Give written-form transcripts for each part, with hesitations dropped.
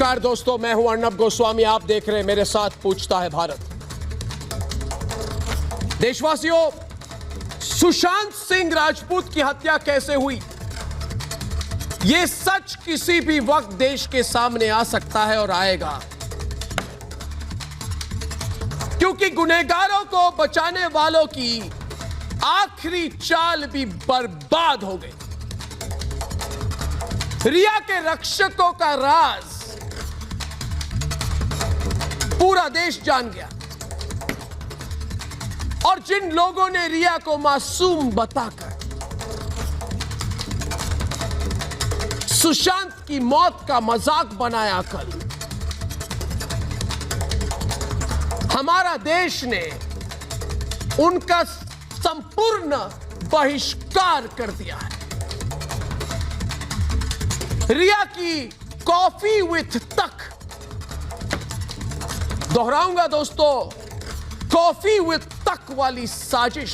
नमस्कार दोस्तों, मैं हूं अर्नब गोस्वामी। आप देख रहे हैं मेरे साथ पूछता है भारत। देशवासियों, सुशांत सिंह राजपूत की हत्या कैसे हुई, यह सच किसी भी वक्त देश के सामने आ सकता है और आएगा, क्योंकि गुनहगारों को बचाने वालों की आखिरी चाल भी बर्बाद हो गई। रिया के रक्षकों का राज पूरा देश जान गया, और जिन लोगों ने रिया को मासूम बताकर सुशांत की मौत का मजाक बनाया, कल हमारा देश ने उनका संपूर्ण बहिष्कार कर दिया है। रिया की कॉफी विथ तक, दोहराऊंगा दोस्तों, कॉफी विथ तक वाली साजिश,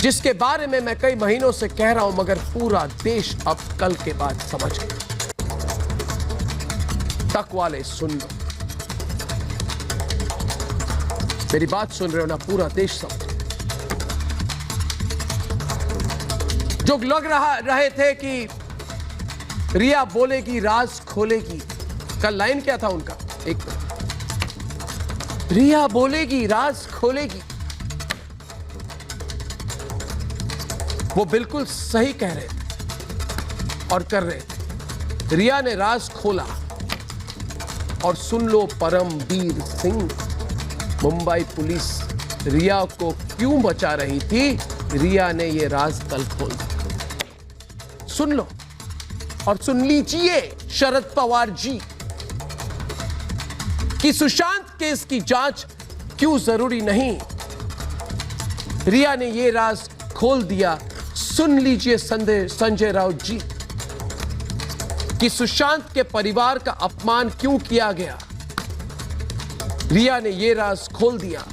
जिसके बारे में मैं कई महीनों से कह रहा हूं, मगर पूरा देश अब कल के बाद समझ गया। तक वाले सुन लो, मेरी बात सुन रहे हो ना, पूरा देश समझ। जो लग रहे थे कि रिया बोलेगी, राज खोलेगी, कल लाइन क्या था उनका, एक रिया बोलेगी, राज खोलेगी, वो बिल्कुल सही कह रहे थे और कर रहे थे। रिया ने राज खोला, और सुन लो परमवीर सिंह, मुंबई पुलिस रिया को क्यों बचा रही थी, रिया ने यह राज कल खोल दिया। सुन लो और सुन लीजिए शरद पवार जी, कि सुशांत केस की जांच क्यों जरूरी नहीं, रिया ने यह राज खोल दिया। सुन लीजिए संजय राउत जी, कि सुशांत के परिवार का अपमान क्यों किया गया, रिया ने यह राज खोल दिया।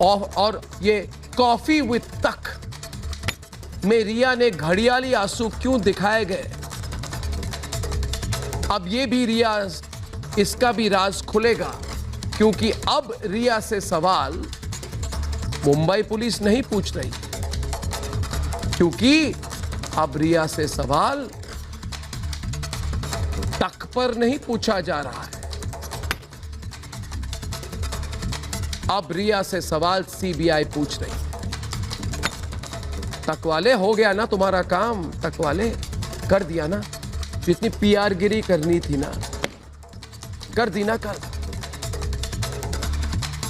और ये कॉफी विथ तक में रिया ने घड़ियाली आंसू क्यों दिखाए गए, अब ये भी रिया, इसका भी राज खुलेगा, क्योंकि अब रिया से सवाल मुंबई पुलिस नहीं पूछ रही, क्योंकि अब रिया से सवाल तक पर नहीं पूछा जा रहा है, अब रिया से सवाल सीबीआई पूछ रही है। तक वाले, हो गया ना तुम्हारा काम, तक वाले कर दिया ना, जितनी पीआर गिरी करनी थी ना, कर दी ना, कर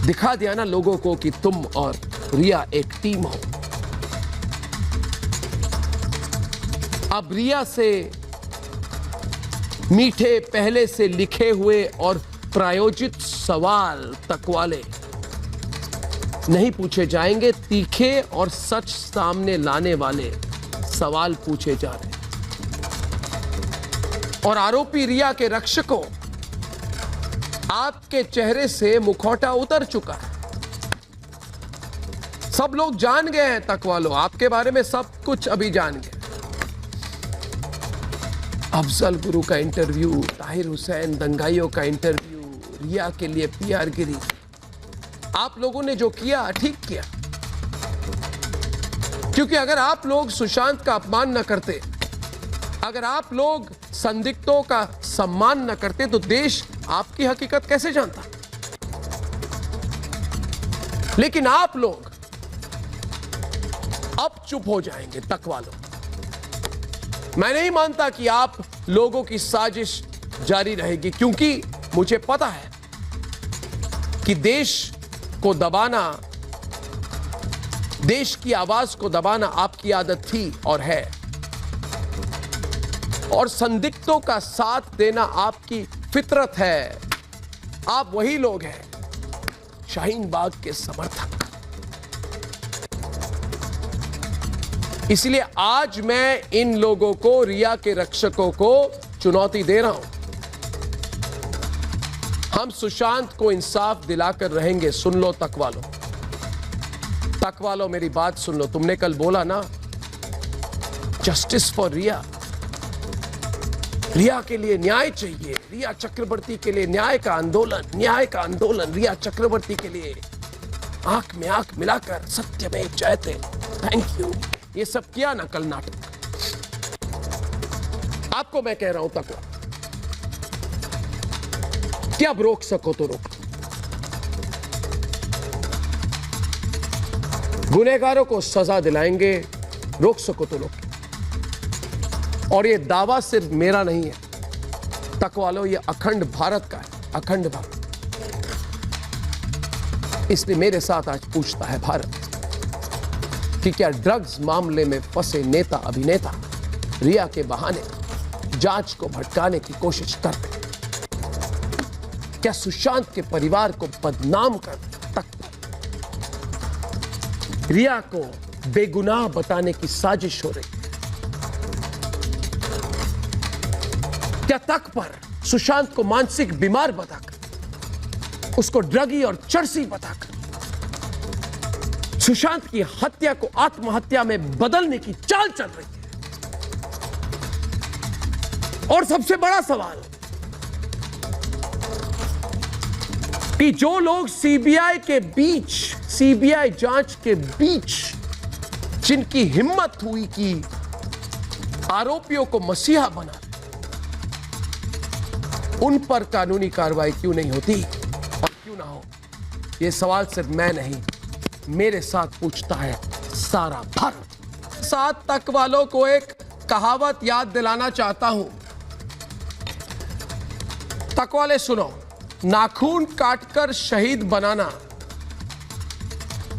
दिखा दिया ना लोगों को कि तुम और रिया एक टीम हो। अब रिया से मीठे, पहले से लिखे हुए और प्रायोजित सवाल तक वाले नहीं पूछे जाएंगे, तीखे और सच सामने लाने वाले सवाल पूछे जा रहे हैं। और आरोपी रिया के रक्षकों, आपके चेहरे से मुखौटा उतर चुका है, सब लोग जान गए हैं, तक वालों आपके बारे में सब कुछ अभी जान गए। अफजल गुरु का इंटरव्यू, ताहिर हुसैन दंगाइयों का इंटरव्यू, रिया के लिए पीआर गिरी, आप लोगों ने जो किया ठीक किया, क्योंकि अगर आप लोग सुशांत का अपमान न करते, अगर आप लोग संदिग्धों का सम्मान न करते, तो देश आपकी हकीकत कैसे जानता। लेकिन आप लोग अब चुप हो जाएंगे, तक वालों। मैं नहीं मानता कि आप लोगों की साजिश जारी रहेगी, क्योंकि मुझे पता है कि देश को दबाना, देश की आवाज को दबाना आपकी आदत थी और है, और संदिग्धों का साथ देना आपकी फितरत है। आप वही लोग हैं, शाहीन बाग के समर्थक। इसलिए आज मैं इन लोगों को, रिया के रक्षकों को चुनौती दे रहा हूं। हम सुशांत को इंसाफ दिलाकर रहेंगे। सुन लो तक वालों, तक वालों मेरी बात सुन लो। तुमने कल बोला ना जस्टिस फॉर रिया। रिया के लिए न्याय चाहिए, रिया चक्रवर्ती के लिए न्याय का आंदोलन, रिया चक्रवर्ती के लिए आंख में आंख मिलाकर सत्य में जयते। Thank you. ये सब किया ना कल नाटक। आपको मैं कह रहा हूं तक कि अब रोक सको तो रोक। गुनहगारों को सजा दिलाएंगे, रोक सको तो रोक। और ये दावा सिर्फ मेरा नहीं है तक वालों, ये अखंड भारत का है, अखंड भारत। इसलिए मेरे साथ आज पूछता है भारत कि क्या ड्रग्स मामले में फंसे नेता अभिनेता रिया के बहाने जांच को भटकाने की कोशिश करते? क्या सुशांत के परिवार को बदनाम कर तक रिया को बेगुनाह बताने की साजिश हो रही? क्या तक पर सुशांत को मानसिक बीमार बताकर, उसको ड्रगी और चर्सी बताकर सुशांत की हत्या को आत्महत्या में बदलने की चाल चल रही है? और सबसे बड़ा सवाल कि जो लोग सीबीआई जांच के बीच जिनकी हिम्मत हुई कि आरोपियों को मसीहा बना, उन पर कानूनी कार्रवाई क्यों नहीं होती और क्यों ना हो? यह सवाल सिर्फ मैं नहीं, मेरे साथ पूछता है सारा भारत। साथ तक वालों को एक कहावत याद दिलाना चाहता हूं। तक वाले सुनो, नाखून काटकर शहीद बनाना,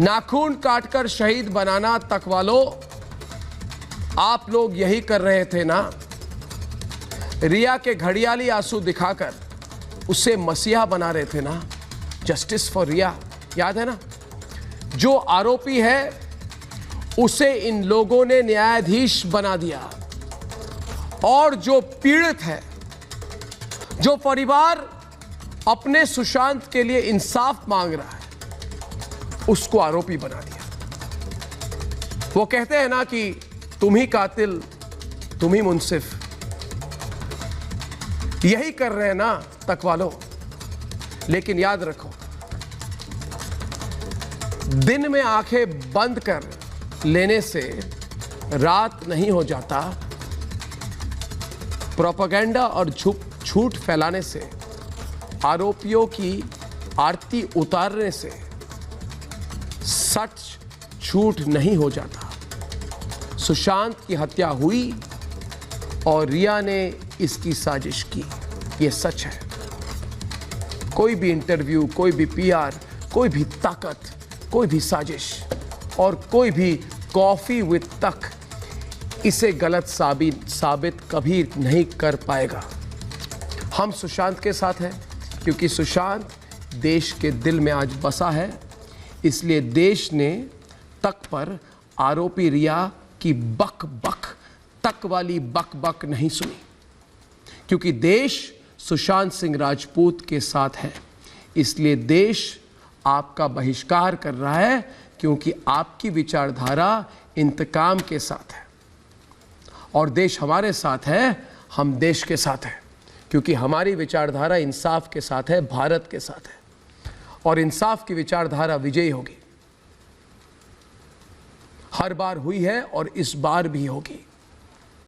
नाखून काटकर शहीद बनाना। तक वालों, आप लोग यही कर रहे थे ना? रिया के घड़ियाली आंसू दिखाकर उसे मसीहा बना रहे थे ना? जस्टिस फॉर रिया, याद है ना? जो आरोपी है उसे इन लोगों ने न्यायाधीश बना दिया, और जो पीड़ित है, जो परिवार अपने सुशांत के लिए इंसाफ मांग रहा है, उसको आरोपी बना दिया। वो कहते हैं ना कि तुम ही कातिल, तुम ही मुंसिफ। यही कर रहे हैं ना तक वालों। लेकिन याद रखो, दिन में आंखें बंद कर लेने से रात नहीं हो जाता। प्रोपेगेंडा और झूठ फैलाने से, आरोपियों की आरती उतारने से सच झूठ नहीं हो जाता। सुशांत की हत्या हुई और रिया ने इसकी साजिश की, यह सच है। कोई भी इंटरव्यू, कोई भी पीआर, कोई भी ताकत, कोई भी साजिश और कोई भी कॉफी विद तक इसे गलत साबित कभी नहीं कर पाएगा। हम सुशांत के साथ हैं क्योंकि सुशांत देश के दिल में आज बसा है। इसलिए देश ने तक पर आरोपी रिया की बक तक वाली बक नहीं सुनी, क्योंकि देश सुशांत सिंह राजपूत के साथ है। इसलिए देश आपका बहिष्कार कर रहा है, क्योंकि आपकी विचारधारा इंतकाम के साथ है। और देश हमारे साथ है, हम देश के साथ हैं, क्योंकि हमारी विचारधारा इंसाफ के साथ है, भारत के साथ है। और इंसाफ की विचारधारा विजयी होगी, हर बार हुई है और इस बार भी होगी।